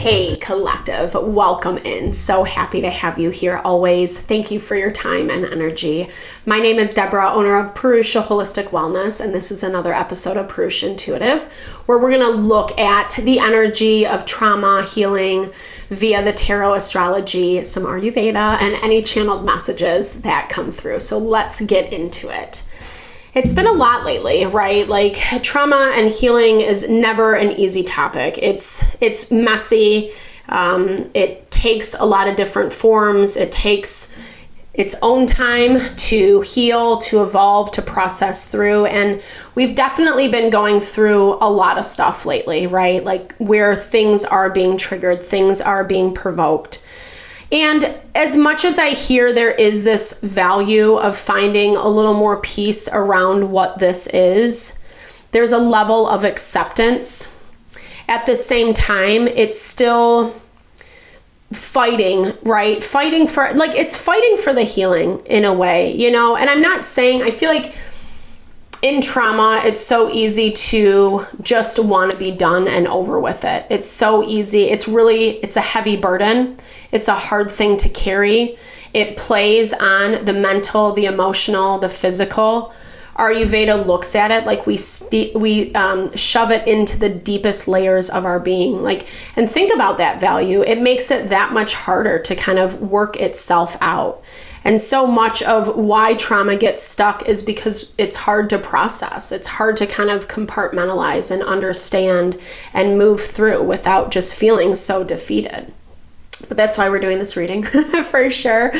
Hey collective, welcome in. So happy to have you here always. Thank you for your time and energy. My name is Deborah, owner of Purusha Holistic Wellness, and this is another episode of Purusha Intuitive, where we're going to look at the energy of trauma healing via the tarot, astrology, some Ayurveda, and any channeled messages that come through. So let's get into it. It's been a lot lately, right? Like trauma and healing is never an easy topic. It's messy. It takes a lot of different forms. It takes its own time to heal, to evolve, to process through. And we've definitely been going through a lot of stuff lately, right? Like where things are being triggered, things are being provoked. And as much as I hear there is this value of finding a little more peace around what this is, there's a level of acceptance. At the same time, it's still fighting, right? Fighting for the healing in a way, you know? And I'm not saying, I feel like in trauma, it's so easy to just want to be done and over with it. It's so easy. It's a heavy burden. It's a hard thing to carry. It plays on the mental, the emotional, the physical. Ayurveda looks at it like we shove it into the deepest layers of our being. And think about that value. It makes it that much harder to kind of work itself out. And so much of why trauma gets stuck is because it's hard to process. It's hard to kind of compartmentalize and understand and move through without just feeling so defeated. But that's why we're doing this reading for sure.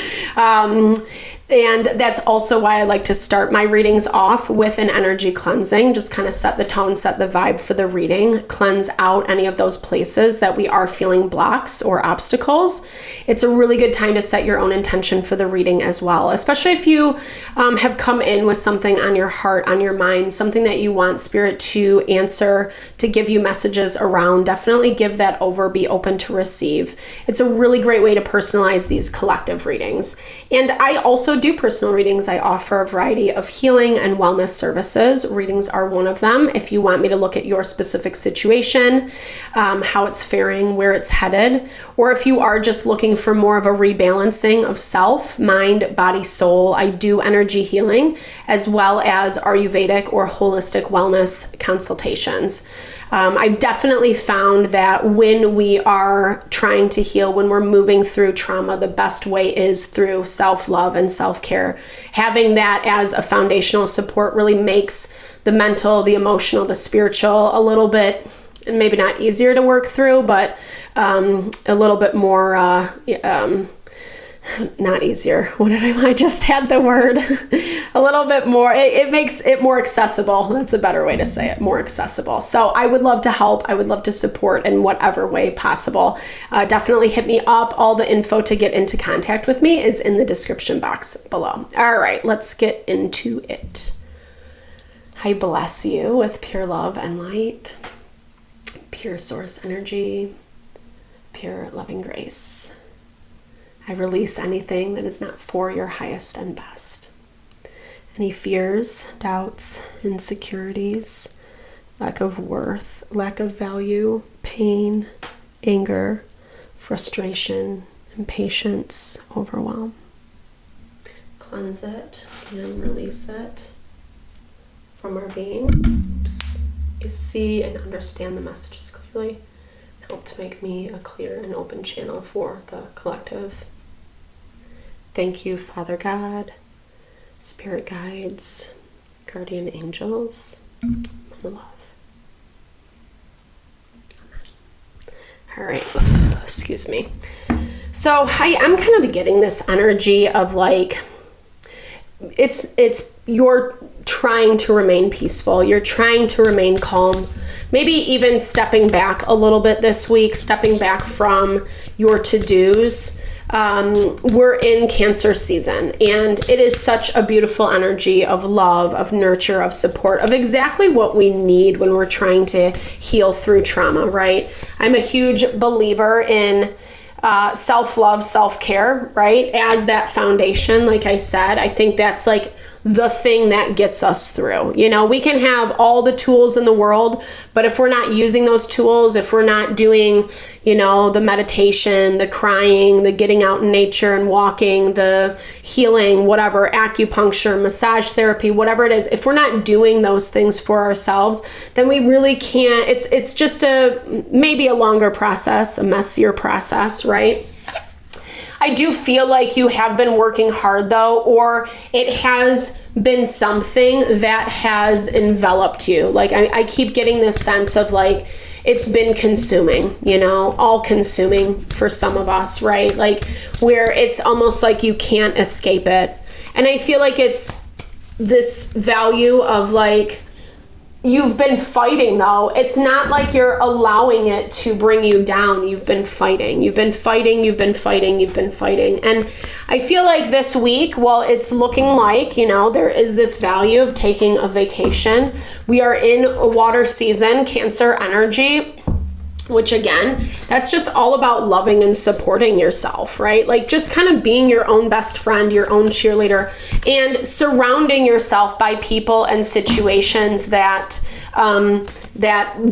And that's also why I like to start my readings off with an energy cleansing, just kind of set the tone, set the vibe for the reading, cleanse out any of those places that we are feeling blocks or obstacles. It's a really good time to set your own intention for the reading as well, especially if you have come in with something on your heart, on your mind, something that you want Spirit to answer, to give you messages around. Definitely give that over, be open to receive. It's a really great way to personalize these collective readings. And I also do personal readings. I offer a variety of healing and wellness services. Readings are one of them. If you want me to look at your specific situation, how it's faring, where it's headed, or if you are just looking for more of a rebalancing of self, mind, body, soul, I do energy healing as well as Ayurvedic or holistic wellness consultations. I've definitely found that when we are trying to heal, when we're moving through trauma, the best way is through self-love and self-care. Having that as a foundational support really makes the mental, the emotional, the spiritual a little bit, maybe not easier to work through, but a little bit more not easier. I just had the word. A little bit more. It makes it more accessible. That's a better way to say it. More accessible. So I would love to help. I would love to support in whatever way possible. Definitely hit me up. All the info to get into contact with me is in the description box below. All right, let's get into it. I bless you with pure love and light, pure source energy, pure loving grace. I release anything that is not for your highest and best. Any fears, doubts, insecurities, lack of worth, lack of value, pain, anger, frustration, impatience, overwhelm. Cleanse it and release it from our being. You see and understand the messages clearly. Help to make me a clear and open channel for the collective. Thank you, Father God, Spirit guides, guardian angels, Mama Love. Amen. All right, excuse me. So I'm kind of getting this energy of it's you're trying to remain peaceful. You're trying to remain calm. Maybe even stepping back a little bit this week, stepping back from your to-dos. We're in Cancer season, and it is such a beautiful energy of love, of nurture, of support, of exactly what we need when we're trying to heal through trauma, right? I'm a huge believer in self-love, self-care, right? As that foundation, like I said, I think that's the thing that gets us through. You know, we can have all the tools in the world, but if we're not using those tools, if we're not doing, you know, the meditation, the crying, the getting out in nature and walking, the healing, whatever, acupuncture, massage therapy, whatever it is, if we're not doing those things for ourselves, then we really can't. It's just maybe a longer process, a messier process, right? I do feel like you have been working hard though, or it has been something that has enveloped you. Like I keep getting this sense of like, it's been consuming, you know, all consuming for some of us, right? Like where it's almost like you can't escape it. And I feel like it's this value of like, you've been fighting though. It's not like you're allowing it to bring you down. You've been fighting. You've been fighting. You've been fighting. You've been fighting. And I feel like this week, well, it's looking like, you know, there is this value of taking a vacation. We are in a water season, Cancer energy, which again, that's just all about loving and supporting yourself, right? Like just kind of being your own best friend, your own cheerleader, and surrounding yourself by people and situations that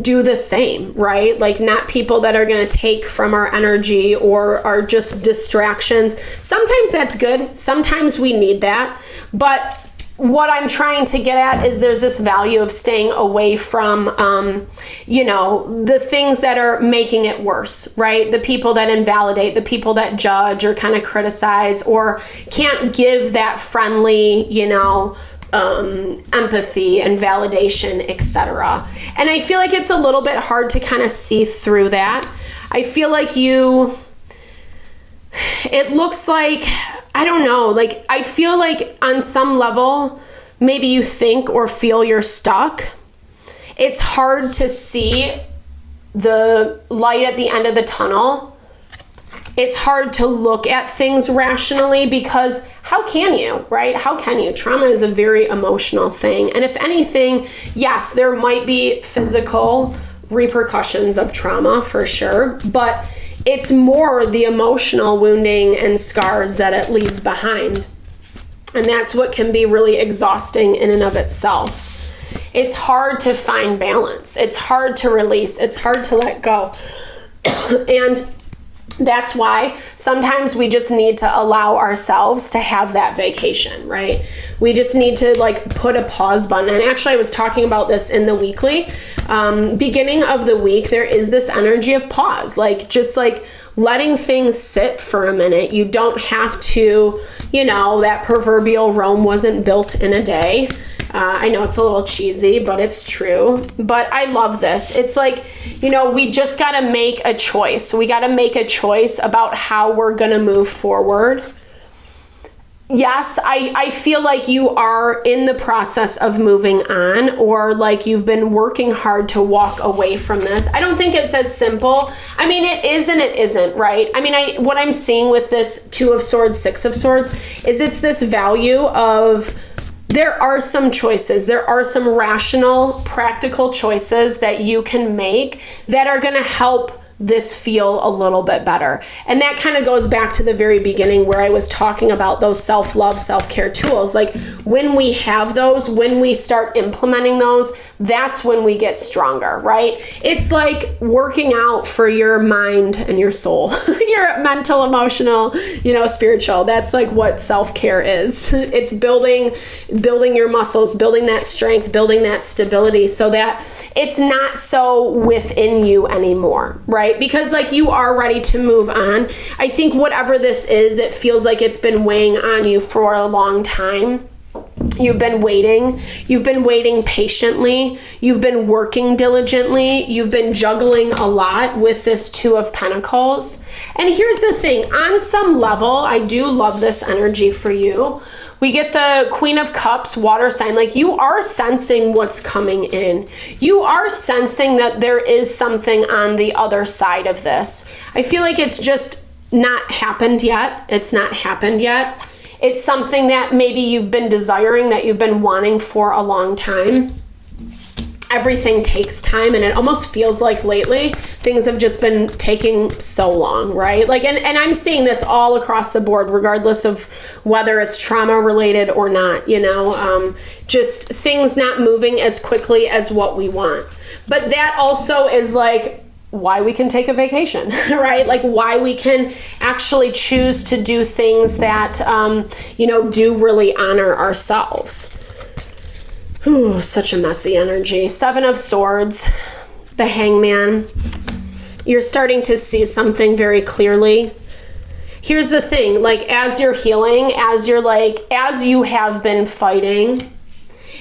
do the same, right? Like not people that are going to take from our energy or are just distractions. Sometimes that's good. Sometimes we need that. But what I'm trying to get at is there's this value of staying away from, you know, the things that are making it worse, right? The people that invalidate, the people that judge or kind of criticize or can't give that friendly, you know, empathy and validation, etc. And I feel like it's a little bit hard to kind of see through that. I feel like it looks like, I don't know, like I feel like on some level, maybe you think or feel you're stuck. It's hard to see the light at the end of the tunnel. It's hard to look at things rationally because how can you, right? How can you? Trauma is a very emotional thing. And if anything, yes, there might be physical repercussions of trauma for sure, but it's more the emotional wounding and scars that it leaves behind. And that's what can be really exhausting in and of itself. It's hard to find balance. It's hard to release. It's hard to let go. And that's why sometimes we just need to allow ourselves to have that vacation, right? We just need to like put a pause button. And actually I was talking about this in the weekly. Beginning of the week, there is this energy of pause, like just like letting things sit for a minute. You don't have to, you know, that proverbial Rome wasn't built in a day. I know it's a little cheesy, but it's true. But I love this. It's like, you know, we just got to make a choice. We got to make a choice about how we're going to move forward. Yes, I feel like you are in the process of moving on, or like you've been working hard to walk away from this. I don't think it's as simple. I mean, it is and it isn't, right? I mean, what I'm seeing with this 2 of Swords, 6 of Swords is it's this value of there are some choices. There are some rational, practical choices that you can make that are going to help this feel a little bit better. And that kind of goes back to the very beginning where I was talking about those self-love, self-care tools. Like when we have those, when we start implementing those, that's when we get stronger, right? It's like working out for your mind and your soul, your mental, emotional, you know, spiritual. That's like what self-care is. It's building your muscles, building that strength, building that stability so that it's not so within you anymore, right? Because like you are ready to move on. I think whatever this is, it feels like it's been weighing on you for a long time. You've been waiting. You've been waiting patiently. You've been working diligently. You've been juggling a lot with this 2 of Pentacles. And here's the thing. On some level, I do love this energy for you. We get the Queen of Cups, water sign. Like you are sensing what's coming in. You are sensing that there is something on the other side of this. I feel like it's just not happened yet. It's not happened yet. It's something that maybe you've been desiring, that you've been wanting for a long time. everything takes time, and it almost feels like lately things have just been taking so long, right? Like, and I'm seeing this all across the board, regardless of whether it's trauma related or not, you know, just things not moving as quickly as what we want. But that also is like why we can take a vacation, right? Like why we can actually choose to do things that, you know, do really honor ourselves. Ooh, such a messy energy. 7 of Swords, the Hangman. You're starting to see something very clearly. Here's the thing, like as you're healing, as you have been fighting,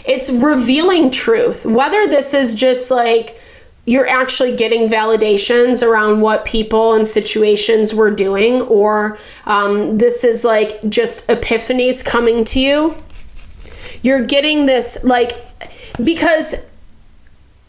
it's revealing truth. Whether this is just like you're actually getting validations around what people and situations were doing, or this is like just epiphanies coming to you. You're getting this, like, because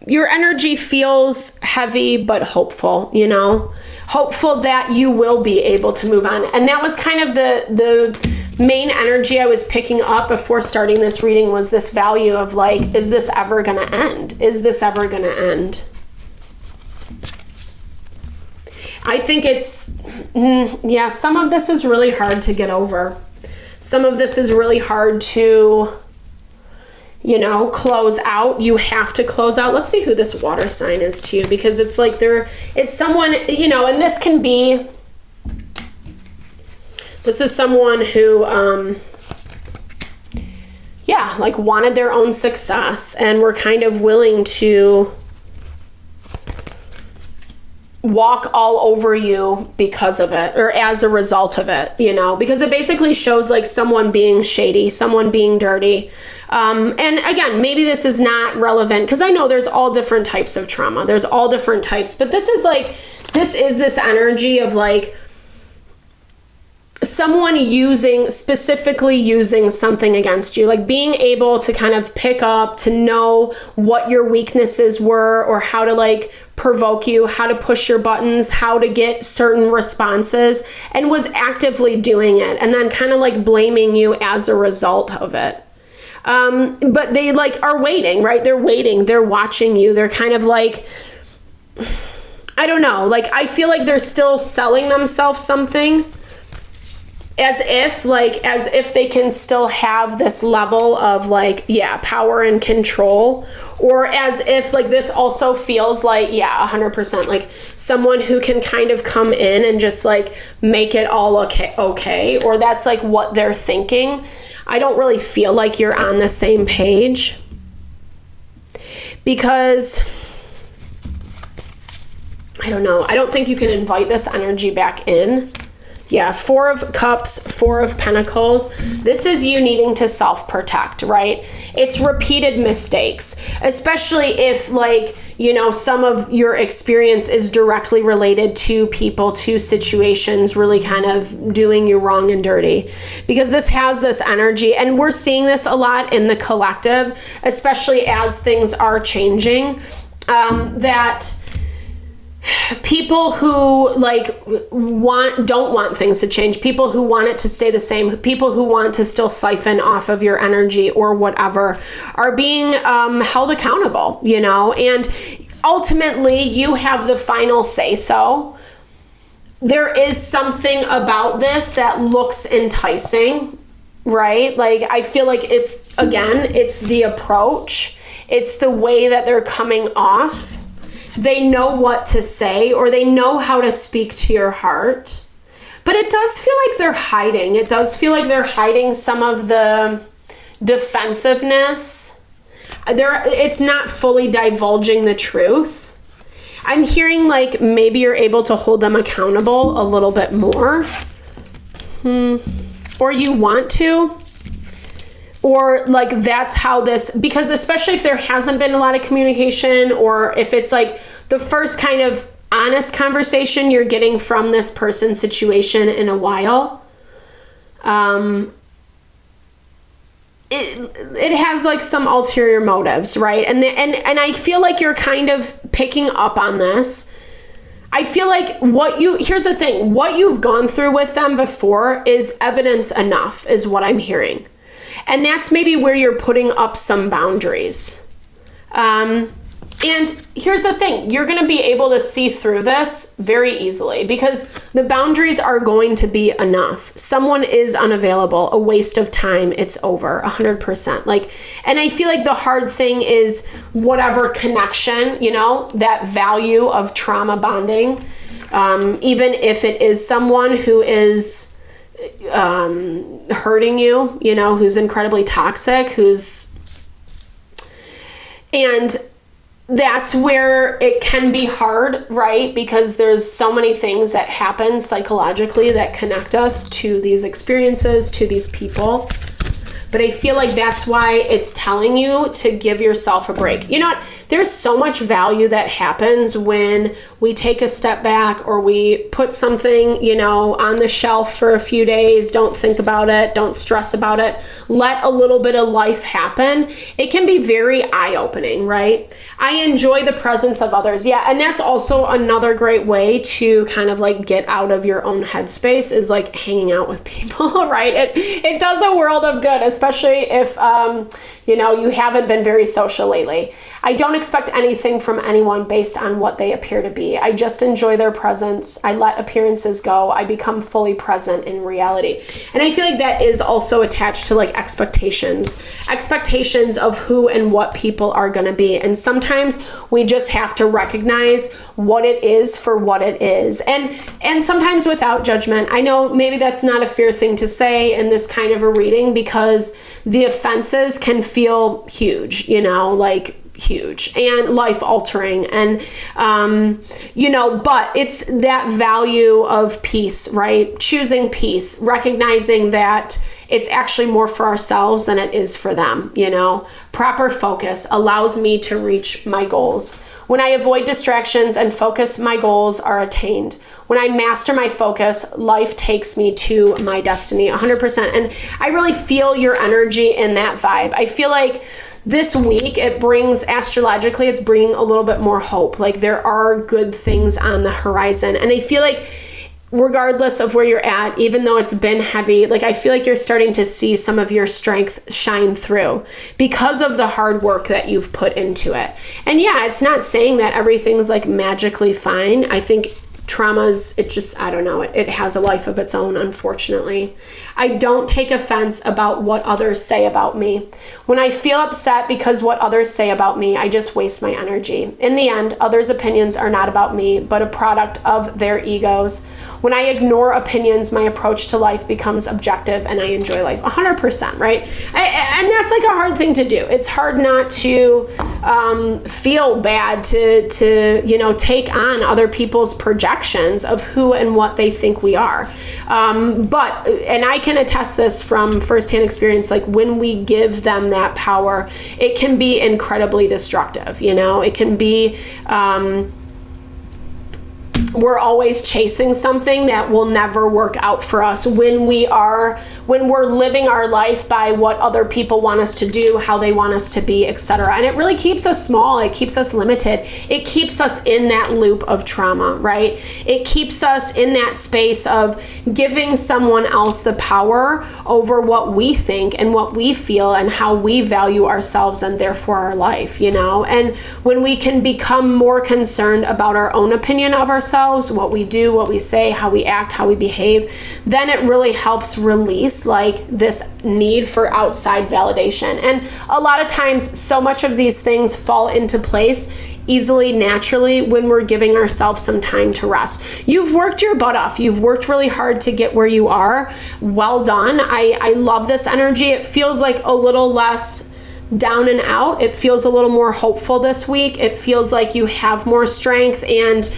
your energy feels heavy but hopeful, you know? Hopeful that you will be able to move on. And that was kind of the main energy I was picking up before starting this reading, was this value of like, is this ever going to end? Is this ever going to end? I think it's, yeah, some of this is really hard to get over. Some of this is really hard to, you know, close out. You have to close out. Let's see who this water sign is to you, because it's like it's someone, you know, and this is someone who, yeah, like wanted their own success and were kind of willing to walk all over you because of it, or as a result of it, you know, because it basically shows like someone being shady, someone being dirty. And again, maybe this is not relevant because I know there's all different types of trauma. There's all different types, but this is this energy of like someone specifically using something against you, like being able to kind of pick up, to know what your weaknesses were, or how to like provoke you, how to push your buttons, how to get certain responses, and was actively doing it, and then kind of like blaming you as a result of it. But they like are waiting, right? They're waiting, they're watching you. They're kind of like, I don't know, like I feel like they're still selling themselves something, as if they can still have this level of like, yeah, power and control, or as if like this also feels like, yeah, 100%, like someone who can kind of come in and just like make it all okay, or that's like what they're thinking. I don't really feel like you're on the same page, because I don't know, I don't think you can invite this energy back in. Yeah, 4 of Cups, 4 of Pentacles. This is you needing to self-protect, right? It's repeated mistakes, especially if like, you know, some of your experience is directly related to people, to situations really kind of doing you wrong and dirty. Because this has this energy, and we're seeing this a lot in the collective, especially as things are changing, that people who like don't want things to change, people who want it to stay the same, people who want to still siphon off of your energy or whatever, are being held accountable, you know, and ultimately you have the final say so. There is something about this that looks enticing, right? Like I feel like it's the approach, it's the way that they're coming off. They know what to say, or they know how to speak to your heart. But it does feel like they're hiding. It does feel like they're hiding some of the defensiveness. It's not fully divulging the truth. I'm hearing like maybe you're able to hold them accountable a little bit more. Or you want to. Or like that's how this, because especially if there hasn't been a lot of communication, or if it's like the first kind of honest conversation you're getting from this person's situation in a while, it has like some ulterior motives, right? And I feel like you're kind of picking up on this. I feel like here's the thing, what you've gone through with them before is evidence enough, is what I'm hearing. And that's maybe where you're putting up some boundaries. And here's the thing, you're going to be able to see through this very easily because the boundaries are going to be enough. Someone is unavailable, a waste of time, it's over 100%. Like, and I feel like the hard thing is whatever connection, you know, that value of trauma bonding, even if it is someone who is hurting you, you know, who's incredibly toxic, and that's where it can be hard, right? Because there's so many things that happen psychologically that connect us to these experiences, to these people. But I feel like that's why it's telling you to give yourself a break. You know what? There's so much value that happens when we take a step back or we put something, you know, on the shelf for a few days. Don't think about it. Don't stress about it. Let a little bit of life happen. It can be very eye-opening, right? I enjoy the presence of others. Yeah, and that's also another great way to kind of like get out of your own headspace is like hanging out with people, right? It does a world of good, especially if, you know, you haven't been very social lately. I don't expect anything from anyone based on what they appear to be. I just enjoy their presence. I let appearances go. I become fully present in reality. And I feel like that is also attached to like expectations of who and what people are going to be. And sometimes we just have to recognize what it is for what it is. And sometimes without judgment. I know maybe that's not a fair thing to say in this kind of a reading because the offenses can feel huge, you know, like huge and life altering. And, you know, but it's that value of peace, right? Choosing peace, recognizing that it's actually more for ourselves than it is for them, you know. Proper focus allows me to reach my goals. When I avoid distractions and focus, my goals are attained. When I master my focus, life takes me to my destiny 100%. And I really feel your energy in that vibe. I feel like this week, it brings, astrologically, it's bringing a little bit more hope. Like there are good things on the horizon. And I feel like regardless of where you're at, even though it's been heavy, like I feel like you're starting to see some of your strength shine through because of the hard work that you've put into it. And yeah, it's not saying that everything's like magically fine. I think traumas, it just, I don't know, it has a life of its own, unfortunately. I don't take offense about what others say about me. When I feel upset because what others say about me, I just waste my energy. In the end, others' opinions are not about me, but a product of their egos. When I ignore opinions, my approach to life becomes objective and I enjoy life 100%, right? And that's like a hard thing to do. It's hard not to feel bad to you know, take on other people's projections of who and what they think we are. But I can attest this from firsthand experience, like when we give them that power, it can be incredibly destructive, you know? It can be, we're always chasing something that will never work out for us when we're living our life by what other people want us to do, how they want us to be, etc. And it really keeps us small. It keeps us limited. It keeps us in that loop of trauma, right? It keeps us in that space of giving someone else the power over what we think and what we feel and how we value ourselves and therefore our life, you know? And when we can become more concerned about our own opinion of ourselves, what we do, what we say, how we act, how we behave, then it really helps release like this need for outside validation. And a lot of times, so much of these things fall into place easily, naturally, when we're giving ourselves some time to rest. You've worked your butt off. You've worked really hard to get where you are. Well done. I love this energy. It feels like a little less down and out. It feels a little more hopeful this week. It feels like you have more strength and,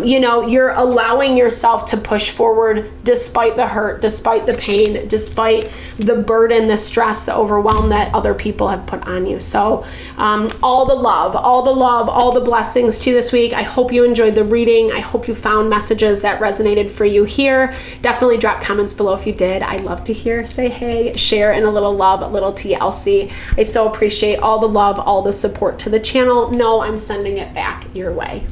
you know, you're allowing yourself to push forward despite the hurt, despite the pain, despite the burden, the stress, the overwhelm that other people have put on you. So all the love, all the blessings to you this week. I hope you enjoyed the reading. I hope you found messages that resonated for you here. Definitely drop comments below if you did. I love to hear, say hey, share, and a little love, a little TLC. I so appreciate all the love, all the support to the channel. No, I'm sending it back your way.